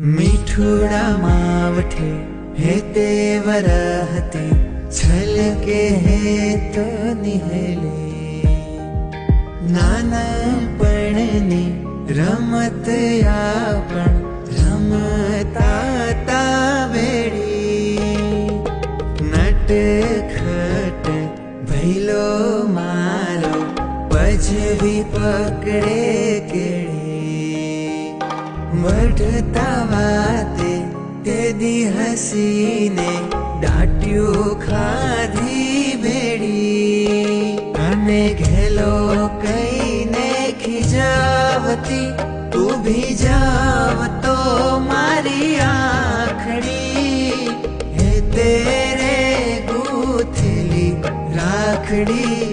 मीठूड़ा मावठे हे तेवर हते छल के हे तो निहले नानपणनी रमत आपण रमता ता वेड़ी नटखट भैलो मारो पजवी पकड़े केड़े बढ़ता वाते ते दी हसीने डाट्यू खाधी बेड़ी कने घेलो कई ने खिजावती तू भी जाव तो मारी आखड़ी हे तेरे गूथली राखड़ी।